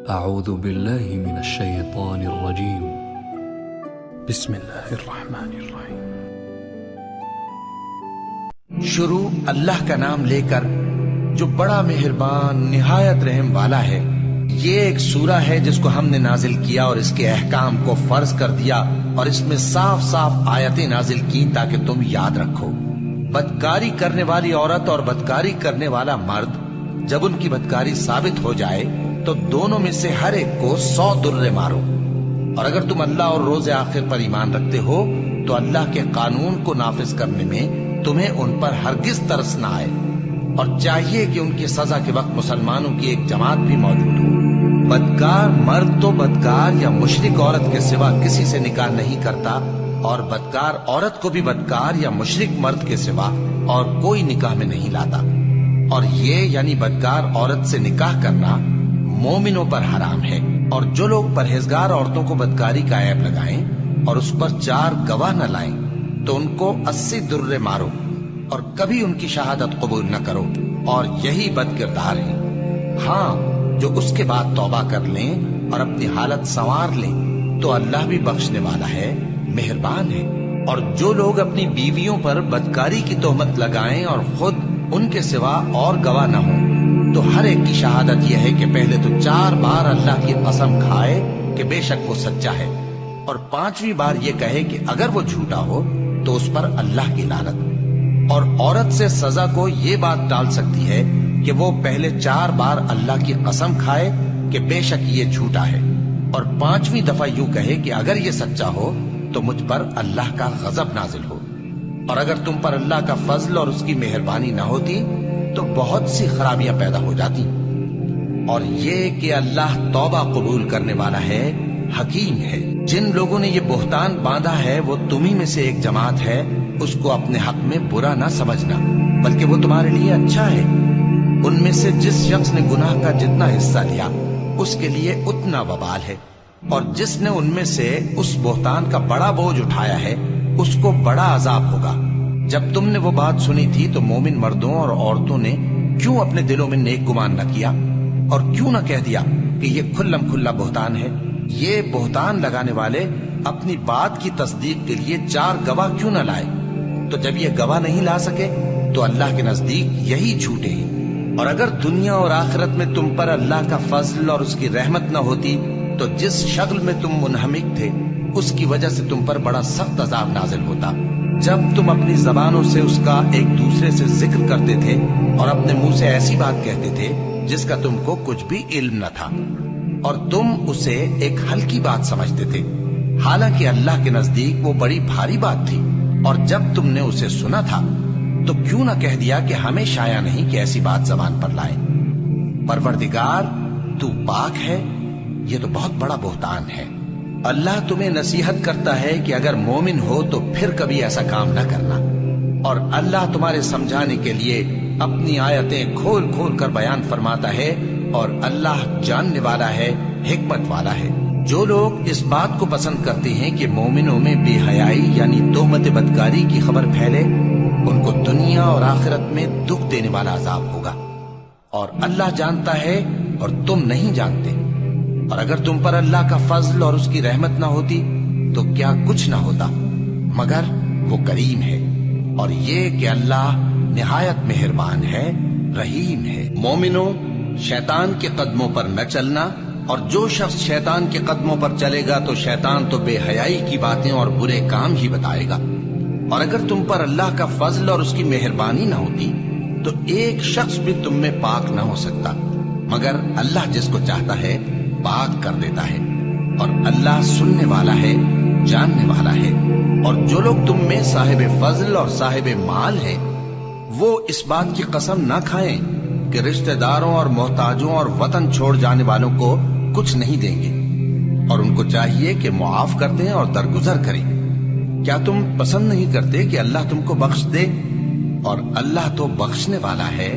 اعوذ باللہ من الشیطان الرجیم بسم اللہ الرحمن الرحیم۔ شروع اللہ کا نام لے کر جو بڑا مہربان نہایت رحم والا ہے۔ یہ ایک سورہ ہے جس کو ہم نے نازل کیا اور اس کے احکام کو فرض کر دیا اور اس میں صاف صاف آیتیں نازل کی تاکہ تم یاد رکھو۔ بدکاری کرنے والی عورت اور بدکاری کرنے والا مرد جب ان کی بدکاری ثابت ہو جائے تو دونوں میں سے ہر ایک کو 100 درے مارو۔ اور اگر تم اللہ اور روز آخر پر ایمان رکھتے ہو تو اللہ کے قانون کو نافذ کرنے میں تمہیں ان پر ہرگز ترس نہ آئے، اور چاہیے کہ ان کی سزا کے وقت مسلمانوں کی ایک جماعت بھی موجود ہو۔ بدکار مرد تو بدکار یا مشرک عورت کے سوا کسی سے نکاح نہیں کرتا، اور بدکار عورت کو بھی بدکار یا مشرک مرد کے سوا اور کوئی نکاح میں نہیں لاتا۔ اور یہ یعنی بدکار عورت سے نکاح کرنا مومنوں پر حرام ہے۔ اور جو لوگ پرہیزگار عورتوں کو بدکاری کا عیب لگائیں اور اس پر 4 گواہ نہ لائیں تو ان کو 80 درے مارو اور کبھی ان کی شہادت قبول نہ کرو، اور یہی بد کردار ہے۔ ہاں، جو اس کے بعد توبہ کر لیں اور اپنی حالت سنوار لیں تو اللہ بھی بخشنے والا ہے، مہربان ہے۔ اور جو لوگ اپنی بیویوں پر بدکاری کی تہمت لگائیں اور خود ان کے سوا اور گواہ نہ ہوں تو ہر ایک کی شہادت یہ ہے کہ پہلے تو 4 بار اللہ کی قسم کھائے کہ بے شک وہ سچا ہے، اور 5ویں بار یہ کہے کہ اگر وہ جھوٹا ہو تو اس پر اللہ کی لعنت۔ اور عورت سے سزا کو یہ بات ٹال سکتی ہے کہ وہ پہلے 4 بار اللہ کی قسم کھائے کہ بے شک یہ جھوٹا ہے، اور 5ویں دفعہ یوں کہے کہ اگر یہ سچا ہو تو مجھ پر اللہ کا غضب نازل ہو۔ اور اگر تم پر اللہ کا فضل اور اس کی مہربانی نہ ہوتی تو بہت سی خرابیاں پیدا ہو جاتی۔ اور یہ کہ اللہ توبہ قبول کرنے والا ہے، حکیم ہے۔ جن لوگوں نے یہ بہتان باندھا ہے وہ تمہیں میں سے ایک جماعت ہے، اس کو اپنے حق میں برا نہ سمجھنا، بلکہ وہ تمہارے لیے اچھا ہے۔ ان میں سے جس شخص نے گناہ کا جتنا حصہ لیا اس کے لیے اتنا وبال ہے، اور جس نے ان میں سے اس بہتان کا بڑا بوجھ اٹھایا ہے اس کو بڑا عذاب ہوگا۔ جب تم نے وہ بات سنی تھی تو مومن مردوں اور عورتوں نے کیوں اپنے دلوں میں نیک گمان نہ کیا، اور کیوں نہ کہہ دیا کہ یہ کھلم کھلا بہتان ہے؟ یہ بہتان لگانے والے اپنی بات کی تصدیق کے لیے 4 گواہ کیوں نہ لائے؟ تو جب یہ گواہ نہیں لا سکے تو اللہ کے نزدیک یہی جھوٹے ہیں۔ اور اگر دنیا اور آخرت میں تم پر اللہ کا فضل اور اس کی رحمت نہ ہوتی تو جس شکل میں تم منہمک تھے اس کی وجہ سے تم پر بڑا سخت عذاب نازل ہوتا، جب تم اپنی زبانوں سے اس کا ایک دوسرے سے ذکر کرتے تھے اور اپنے منہ سے ایسی بات کہتے تھے جس کا تم کو کچھ بھی علم نہ تھا، اور تم اسے ایک ہلکی بات سمجھتے تھے، حالانکہ اللہ کے نزدیک وہ بڑی بھاری بات تھی۔ اور جب تم نے اسے سنا تھا تو کیوں نہ کہہ دیا کہ ہمیں شایع نہیں کہ ایسی بات زبان پر لائیں؟ پروردگار تو پاک ہے، یہ تو بہت بڑا بہتان ہے۔ اللہ تمہیں نصیحت کرتا ہے کہ اگر مومن ہو تو پھر کبھی ایسا کام نہ کرنا، اور اللہ تمہارے سمجھانے کے لیے اپنی آیتیں کھول کھول کر بیان فرماتا ہے، اور اللہ جاننے والا ہے، حکمت والا ہے۔ جو لوگ اس بات کو پسند کرتے ہیں کہ مومنوں میں بے حیائی یعنی تہمت بدکاری کی خبر پھیلے، ان کو دنیا اور آخرت میں دکھ دینے والا عذاب ہوگا، اور اللہ جانتا ہے اور تم نہیں جانتے۔ اور اگر تم پر اللہ کا فضل اور اس کی رحمت نہ ہوتی تو کیا کچھ نہ ہوتا، مگر وہ کریم ہے۔ اور یہ کہ اللہ نہایت مہربان ہے، رحیم ہے۔ مومنوں، شیطان کے قدموں پر نہ چلنا، اور جو شخص شیطان کے قدموں پر چلے گا تو شیطان تو بے حیائی کی باتیں اور برے کام ہی بتائے گا۔ اور اگر تم پر اللہ کا فضل اور اس کی مہربانی نہ ہوتی تو ایک شخص بھی تم میں پاک نہ ہو سکتا، مگر اللہ جس کو چاہتا ہے پاک کر دیتا ہے، اور اللہ سننے والا ہے، جاننے والا ہے۔ اور جو لوگ تم میں صاحب فضل اور صاحب مال ہیں وہ اس بات کی قسم نہ کھائیں کہ رشتہ داروں اور محتاجوں اور وطن چھوڑ جانے والوں کو کچھ نہیں دیں گے، اور ان کو چاہیے کہ معاف کر دیں اور درگزر کریں۔ کیا تم پسند نہیں کرتے کہ اللہ تم کو بخش دے؟ اور اللہ تو بخشنے والا ہے،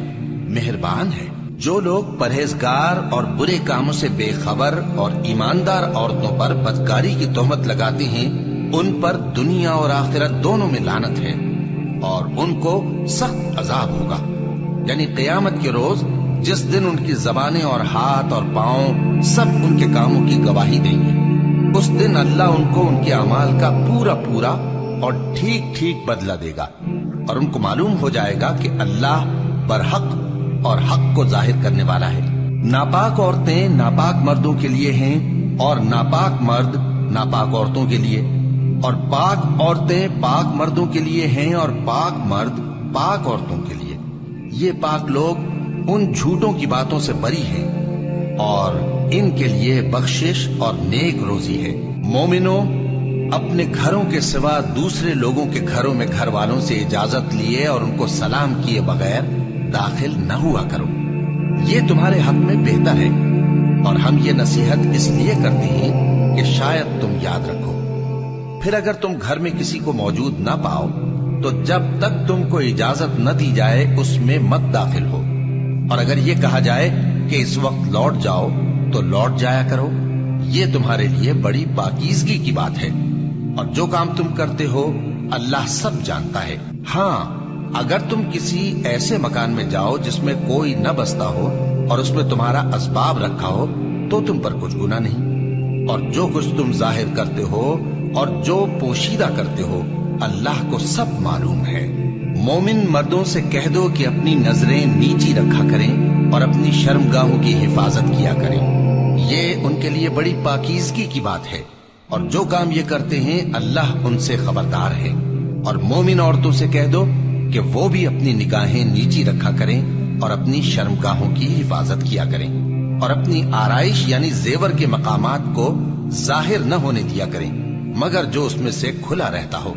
مہربان ہے۔ جو لوگ پرہیزگار اور برے کاموں سے بے خبر اور ایماندار عورتوں پر بدکاری کی تہمت لگاتے ہیں ان پر دنیا اور آخرت دونوں میں لعنت ہے، اور ان کو سخت عذاب ہوگا۔ یعنی قیامت کے روز जिस दिन उनकी जबानें और हाथ और पांव सब उनके कामों की गवाही देंगे। उस दिन अल्लाह उनको उनके अमाल का पूरा पूरा और ठीक ठीक बदला देगा और उनको मालूम हो जाएगा कि अल्लाह बरहक और हक को जाहिर करने वाला है। नापाक औरतें नापाक मर्दों के लिए हैं और नापाक मर्द नापाक औरतों के लिए, और पाक औरतें पाक मर्दों के लिए हैं और पाक मर्द पाक औरतों के लिए। ये पाक लोग उन झूठों की बातों से बरी हैं और इनके लिए बख्शिश और नेक रोजी है। मोमिनो, अपने घरों के सिवा दूसरे लोगों के घरों में घर वालों से इजाजत लिए और उनको सलाम किए बगैर दाखिल न हुआ करो। ये तुम्हारे हक में बेहतर है और हम ये नसीहत इसलिए करते हैं कि शायद तुम याद रखो। फिर अगर तुम घर में किसी को मौजूद न पाओ तो जब तक तुमको इजाजत न दी जाए उसमें मत दाखिल हो, और अगर ये कहा जाए कि इस वक्त लौट जाओ तो लौट जाया करो। ये तुम्हारे लिए बड़ी पाकीज़गी की बात है, और जो काम तुम करते हो अल्लाह सब जानता है। हाँ, अगर तुम किसी ऐसे मकान में जाओ जिसमें कोई न बसता हो और उसमें तुम्हारा असबाब रखा हो तो तुम पर कुछ गुनाह नहीं, और जो कुछ तुम जाहिर करते हो और जो पोशीदा करते हो अल्लाह को सब मालूम है। मोमिन मर्दों से कह दो कि अपनी नजरें नीची रखा करें और अपनी शर्मगाहों की हिफाजत किया करें। ये उनके लिए बड़ी पाकीज़गी की बात है, और जो काम ये करते हैं अल्लाह उनसे खबरदार है। और मोमिन औरतों से कह दो कि वो भी अपनी निगाहें नीची रखा करें और अपनी शर्मगाहों की हिफाजत किया करें, और अपनी आराइश यानी जेवर के मकामात को जाहिर न होने दिया करें मगर जो उसमें से खुला रहता हो,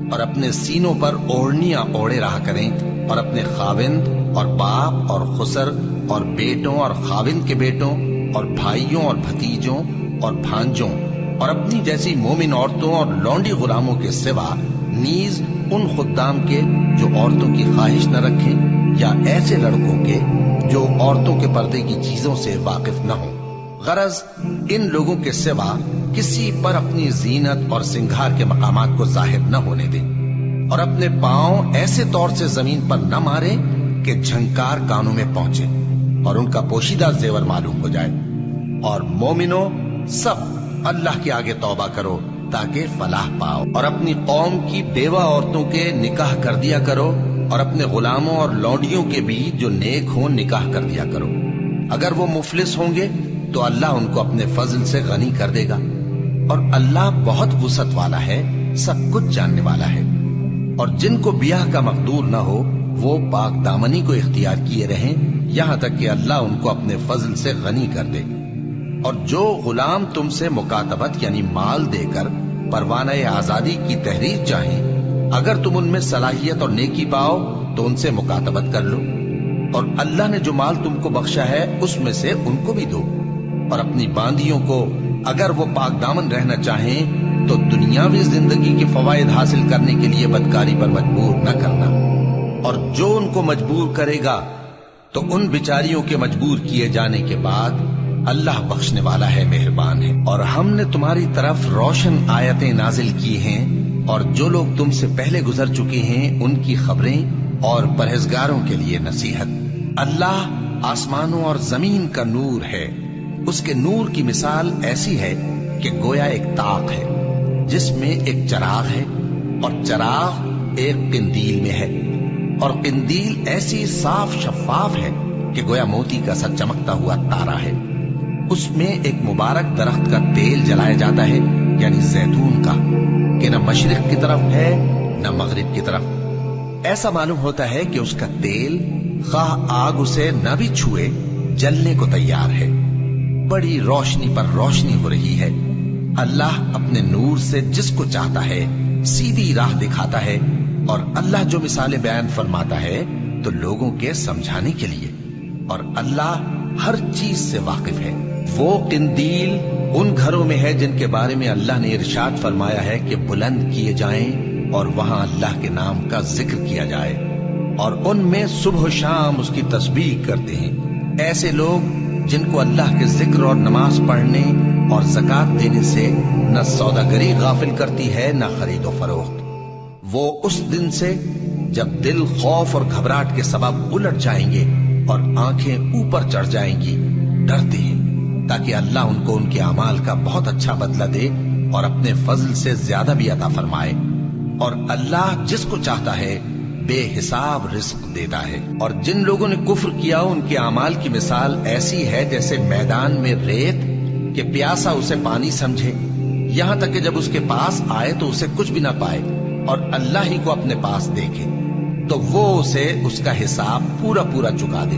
और अपने सीनों पर ओढ़नियां ओढ़े रहा करें, और अपने खाविंद और बाप और खुसर और बेटों और खाविंद के बेटों और भाइयों और भतीजों और भांजों और अपनी जैसी मोमिन औरतों और लौंडी गुलामों के सिवा नीज उन खुद्दाम के जो औरतों की ख्वाहिश न रखें, या ऐसे लड़कों के जो औरतों के पर्दे की चीजों से वाकिफ न हो। गरज इन लोगों के सिवा किसी पर अपनी जीनत और सिंगार के मकामात को जाहिर न होने दें, और अपने पांव ऐसे तौर से जमीन पर न मारे कि झंकार कानों में पहुंचे और उनका पोशीदा जेवर मालूम हो जाए। और मोमिनो, सब अल्लाह के आगे तौबा करो ताकि फलाह पाओ, और अपनी कौम की बेवा औरतों के निकाह कर दिया करो, और अपने गुलामों और लौंडियों के भी जो नेक हों निकाह कर दिया करो। अगर वो मुफलिस होंगे तो अल्लाह उनको अपने फजल से गनी कर देगा, और अल्लाह बहुत वुसअत वाला है, सब कुछ जानने वाला है। और जिनको ब्याह का मकदूर न हो वो पाक दामनी को इख्तियार किए रहें यहां तक कि अल्लाह उनको अपने फजल से गनी कर दे। और जो गुलाम तुमसे मुकातबत यानी माल देकर परवाना आजादी की तहरीर चाहें, अगर तुम उनमें सलाहियत और नेकी पाओ तो उनसे मुकातबत कर लो, और अल्लाह ने जो माल तुमको बख्शा है उसमें से उनको भी दो। और अपनी बांदियों को अगर वो पाक दामन रहना चाहें तो दुनियावी जिंदगी के फवायद हासिल करने के लिए बदकारी पर मजबूर न करना, और जो उनको मजबूर करेगा तो उन बिचारियों के मजबूर किए जाने के बाद अल्लाह बख्शने वाला है, मेहरबान है। और हमने तुम्हारी तरफ रोशन आयतें नाजिल की हैं, और जो लोग तुमसे पहले गुजर चुके हैं उनकी खबरें और परहेजगारों के लिए नसीहत। अल्लाह आसमानों और जमीन का नूर है। उसके नूर की मिसाल ऐसी है कि गोया एक ताक है जिसमें एक चराग है, और चराग एक किंदील में है, और किंदील ऐसी साफ शफाफ है कि गोया मोती का सा चमकता हुआ तारा है। उसमें एक मुबारक दरख्त का तेल जलाया जाता है यानी जैतून का, कि न मशरिक की तरफ है न मगरिब की तरफ। ऐसा मालूम होता है कि उसका तेल खाह आग उसे न भी छुए जलने को तैयार है। बड़ी रोशनी पर रोशनी हो रही है। अल्लाह अपने नूर से जिसको चाहता है सीधी राह दिखाता है, और अल्लाह जो मिसालें बयान फरमाता है तो लोगों के समझाने के लिए, और अल्लाह हर चीज से वाकिफ है। वो किंदील उन घरों में है जिनके बारे में अल्लाह ने इरशाद फरमाया है कि बुलंद किए जाएं और वहां अल्लाह के नाम का जिक्र किया जाए, और उनमें सुबह शाम उसकी तस्बीह करते हैं। ऐसे लोग जिनको अल्लाह के जिक्र और नमाज पढ़ने और ज़कात देने से न सौदागरी गाफिल करती है न खरीदो फरोख्त। वो उस दिन से जब दिल खौफ और घबराहट के सबब उलट जाएंगे और आंखें ऊपर चढ़ जाएंगी, डरते हैं ताकि अल्लाह उनको उनके अमाल का बहुत अच्छा बदला दे और अपने फजल से ज्यादा भी अता फरमाए। और अल्लाह जिसको चाहता है बेहिसाब रिस्क देता है। और जिन लोगों ने कुफ्र किया उनके अमाल की मिसाल ऐसी है जैसे मैदान में रेत कि प्यासा उसे पानी समझे, यहां तक कि जब उसके पास आए तो उसे कुछ भी ना पाए और अल्लाह ही को अपने पास देखे तो वो उसे उसका हिसाब पूरा पूरा चुका दे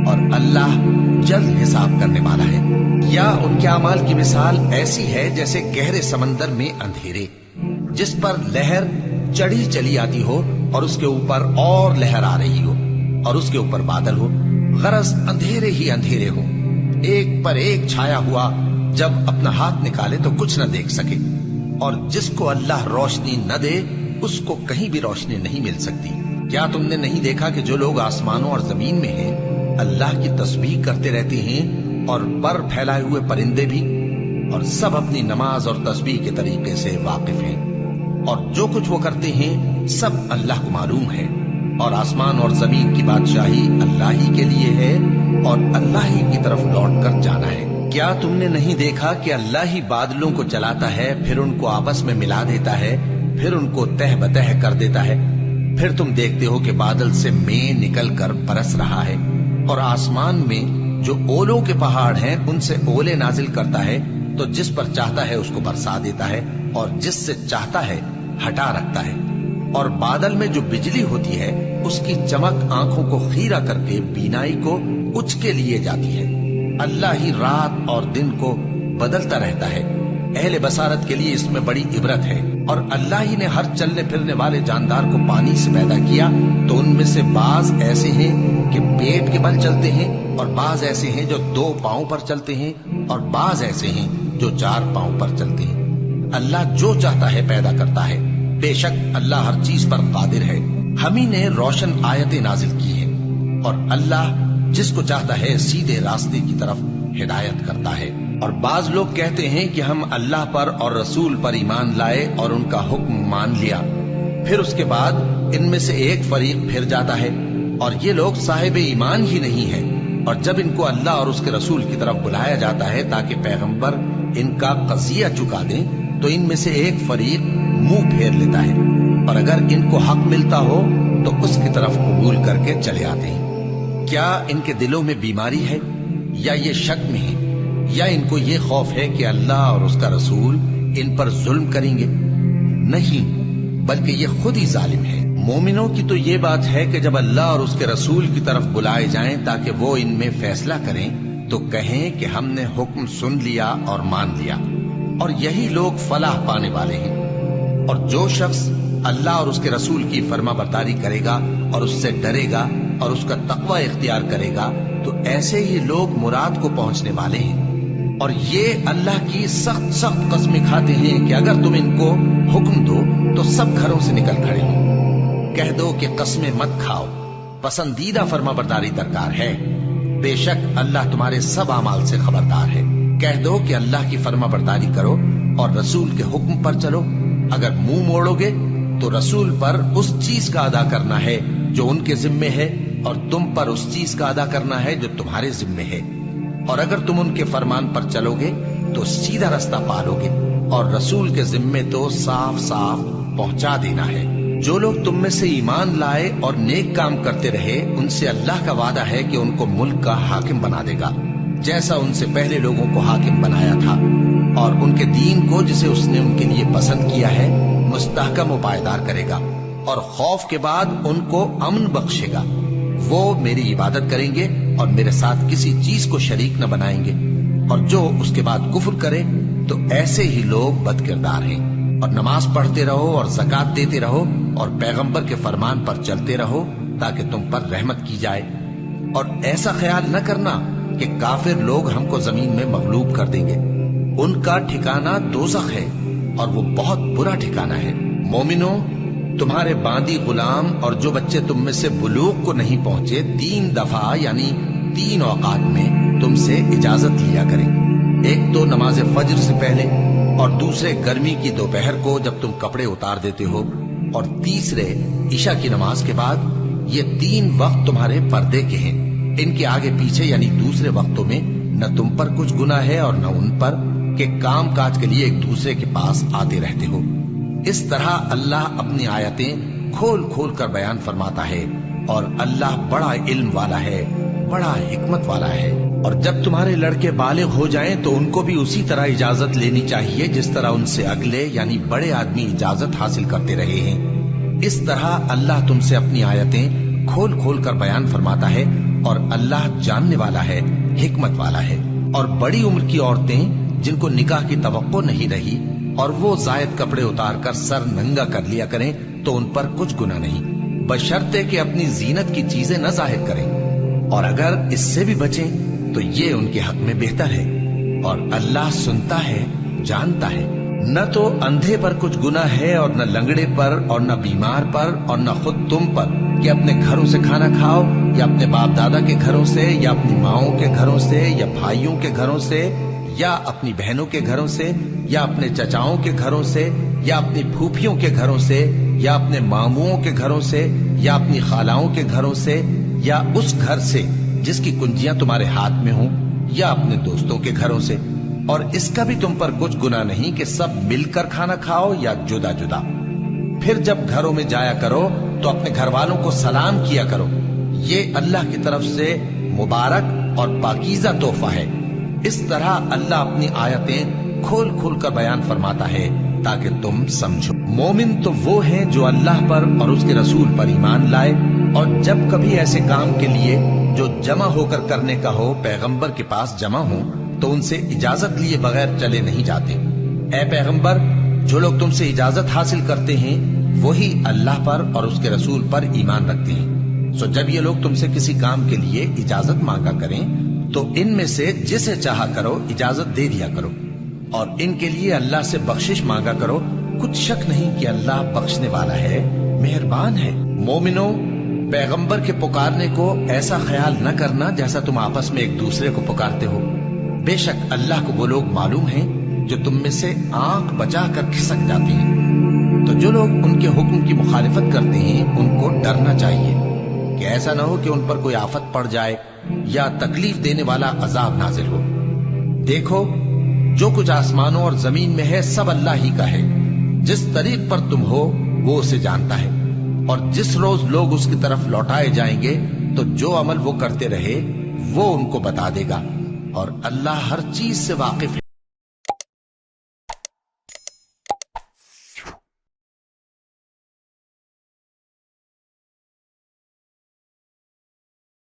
और अल्लाह जल्द हिसाब करने वाला है। या उनके अमाल की मिसाल ऐसी है जैसे गहरे समंदर में अंधेरे जिस पर लहर चढ़ी चली आती हो और उसके ऊपर और लहर आ रही हो और उसके ऊपर बादल हो, गरज अंधेरे ही अंधेरे हो, एक पर एक छाया हुआ, जब अपना हाथ निकाले तो कुछ न देख सके। और जिसको अल्लाह रोशनी न दे उसको कहीं भी रोशनी नहीं मिल सकती। क्या तुमने नहीं देखा कि जो लोग आसमानों और जमीन में हैं अल्लाह की तस्बीह करते रहते हैं और पर फैलाए हुए परिंदे भी, और सब अपनी नमाज और तस्बीह के तरीके से वाकिफ हैं और जो कुछ वो करते हैं सब अल्लाह को मालूम है। और आसमान और जमीन की बादशाही अल्लाह ही के लिए है और अल्लाह ही की तरफ लौट कर जाना है। क्या तुमने नहीं देखा कि अल्लाह ही बादलों को चलाता है, फिर उनको आपस में मिला देता है, फिर उनको तह बतह कर देता है, फिर तुम देखते हो कि बादल से मेंह निकल कर बरस रहा है और आसमान में जो ओलों के पहाड़ हैं उनसे ओले नाजिल करता है, तो जिस पर चाहता है उसको बरसा देता है और जिससे चाहता है हटा रखता है। और बादल में जो बिजली होती है उसकी चमक आंखों को खीरा करके बीनाई को उचके लिए जाती है। अल्लाह ही रात और दिन को बदलता रहता है। अहले बसारत के लिए इसमें बड़ी इबरत है। और अल्लाह ही ने हर चलने फिरने वाले जानदार को पानी से पैदा किया, तो उनमें से बाज ऐसे हैं कि पेट के बल चलते हैं और बाज ऐसे हैं जो 2 पांव पर चलते हैं और बाज ऐसे हैं जो 4 पांव पर चलते हैं। अल्लाह जो चाहता है पैदा करता है। बेशक अल्लाह हर चीज पर कादिर है। हम ही ने रोशन आयतें नाजिल की हैं और अल्लाह जिसको चाहता है सीधे रास्ते की तरफ हिदायत करता है। और बाज लोग कहते हैं कि हम अल्लाह पर और रसूल पर ईमान लाए और उनका हुक्म मान लिया, फिर उसके बाद इनमें से एक फरीक फिर जाता है और ये लोग साहिब ईमान ही नहीं है। और जब इनको अल्लाह और उसके रसूल की तरफ बुलाया जाता है ताकि पैगंबर इनका कज़िया चुका दें, तो इनमें से एक फरीक मुंह फेर लेता है और अगर इनको हक मिलता हो तो उसकी तरफ कबूल करके चले आते हैं। क्या इनके दिलों में बीमारी है या ये शक में है या इनको ये खौफ है कि अल्लाह और उसका रसूल इन पर जुल्म करेंगे? नहीं, बल्कि ये खुद ही जालिम है। मोमिनों की तो ये बात है कि जब अल्लाह और उसके रसूल की तरफ बुलाए जाएं ताकि वो इनमें फैसला करें तो कहें कि हमने हुक्म सुन लिया और मान लिया, और यही लोग फलाह पाने वाले हैं। और जो शख्स अल्लाह और उसके रसूल की फर्माबरदारी करेगा और उससे डरेगा और उसका तकवा इख्तियार करेगा तो ऐसे ही लोग मुराद को पहुंचने वाले हैं। और ये अल्लाह की सख्त सख्त कस्में खाते हैं कि अगर तुम इनको हुक्म दो तो सब घरों से निकल खड़े हो। कह दो कि कस्में मत खाओ, पसंदीदा फर्माबरदारी दरकार है। बेशक अल्लाह तुम्हारे सब अमाल से खबरदार है। कह दो कि अल्लाह की फर्माबरदारी करो और रसूल के हुक्म पर चलो। अगर मुंह मोड़ोगे तो रसूल पर उस चीज का अदा करना है जो उनके जिम्मे है और तुम पर उस चीज का अदा करना है जो तुम्हारे जिम्मे है। और अगर तुम उनके फरमान पर चलोगे तो सीधा रास्ता पालोगे और रसूल के जिम्मे तो साफ साफ पहुंचा देना है। जो लोग तुम में से ईमान लाए और नेक काम करते रहे उनसे अल्लाह का वादा है कि उनको मुल्क का हाकिम बना देगा, जैसा उनसे पहले लोगों को हाकिम बनाया था, और उनके दीन को जिसे उसने उनके लिए पसंद किया है मुस्तहकम व पायदार करेगा और खौफ के बाद उनको अमन बख्शेगा। वो मेरी इबादत करेंगे और मेरे साथ किसी चीज को शरीक न बनाएंगे, और जो उसके बाद कुफ्र करे तो ऐसे ही लोग बदकिरदार हैं। और नमाज पढ़ते रहो और ज़कात देते रहो और पैगंबर के फरमान पर चलते रहो ताकि तुम पर रहमत की जाए। और ऐसा ख्याल न करना कि काफिर लोग हमको जमीन में मगलूब कर देंगे। उनका ठिकाना दोज़ख है और वो बहुत बुरा ठिकाना है। मोमिनो, तुम्हारे बांदी गुलाम और जो बच्चे तुम में से बुलूग को नहीं पहुंचे 3 दफा यानी 3 औकात में तुमसे इजाजत लिया करें। एक तो नमाज फज्र से पहले, और दूसरे गर्मी की दोपहर को जब तुम कपड़े उतार देते हो, और तीसरे ईशा की नमाज के बाद। ये 3 वक्त तुम्हारे पर्दे के हैं, इनके आगे पीछे यानी दूसरे वक्तों में न तुम पर कुछ गुनाह है और न उन पर, कि काम काज के लिए एक दूसरे के पास आते रहते हो। इस तरह अल्लाह अपनी आयतें खोल खोल कर बयान फरमाता है और अल्लाह बड़ा इल्म वाला है, बड़ा हिकमत वाला है। और जब तुम्हारे लड़के बालिग हो जाएं तो उनको भी उसी तरह इजाजत लेनी चाहिए जिस तरह उनसे अगले यानी बड़े आदमी इजाजत हासिल करते रहे हैं। इस तरह अल्लाह तुमसे अपनी आयतें खोल खोल कर बयान फरमाता है और अल्लाह जानने वाला है, हिकमत वाला है। और बड़ी उम्र की औरतें जिनको निकाह की तवक्को नहीं रही और वो जायद कपड़े उतारकर सर नंगा कर लिया करें तो उन पर कुछ गुनाह नहीं, बशर्ते कि अपनी जीनत की चीजें न जाहिर करें। और अगर इससे भी बचें तो ये उनके हक में बेहतर है। और अल्लाह सुनता है, जानता है। न तो अंधे पर कुछ गुनाह है और न लंगड़े पर और न बीमार पर और न खुद तुम पर कि अपने घरों से खाना खाओ या अपने बाप दादा के घरों से या अपनी माओं के घरों से या भाइयों के घरों से या अपनी बहनों के घरों से या अपने चचाओं के घरों से या अपनी फूफियों के घरों से या अपने मामुओं के घरों से या अपनी खालाओं के घरों से या उस घर से जिसकी कुंजियां तुम्हारे हाथ में हों या अपने दोस्तों के घरों से। और इसका भी तुम पर कुछ गुनाह नहीं कि सब मिलकर खाना खाओ या जुदा जुदा। फिर जब घरों में जाया करो तो अपने घर वालों को सलाम किया करो। ये अल्लाह की तरफ से मुबारक और पाकीज़ा तोहफा है। इस तरह अल्लाह अपनी आयतें खोल खोल कर बयान फरमाता है ताकि तुम समझो। मोमिन तो वो हैं जो अल्लाह पर और उसके रसूल पर ईमान लाए और जब कभी ऐसे काम के लिए जो जमा होकर करने का हो पैगंबर के पास जमा हो तो उनसे इजाजत लिए बगैर चले नहीं जाते। ऐ पैगंबर, जो लोग तुमसे इजाजत हासिल करते हैं वही अल्लाह पर और उसके रसूल पर ईमान रखते हैं। सो जब ये लोग तुमसे किसी काम के लिए इजाजत मांगा करें तो इनमें से जिसे चाहा करो इजाजत दे दिया करो और इनके लिए अल्लाह से बख्शिश मांगा करो। कुछ शक नहीं कि अल्लाह बख्शने वाला है, मेहरबान है। मोमिनो, पैगंबर के पुकारने को ऐसा ख्याल न करना जैसा तुम आपस में एक दूसरे को पुकारते हो। बेशक अल्लाह को वो लोग मालूम हैं जो तुम में से आंख बचाकर खिसक जाते हैं। तो जो लोग उनके हुक्म की मुखालिफत करते हैं उनको डरना चाहिए कि ऐसा न हो कि उन पर कोई आफत पड़ जाए या तकलीफ देने वाला अजाब नाजिल हो। देखो, जो कुछ आसमानों और जमीन में है सब अल्लाह ही का है। जिस तरीक पर तुम हो वो उसे जानता है और जिस रोज लोग उसकी तरफ लौटाए जाएंगे तो जो अमल वो करते रहे वो उनको बता देगा और अल्लाह हर चीज से वाकिफ है।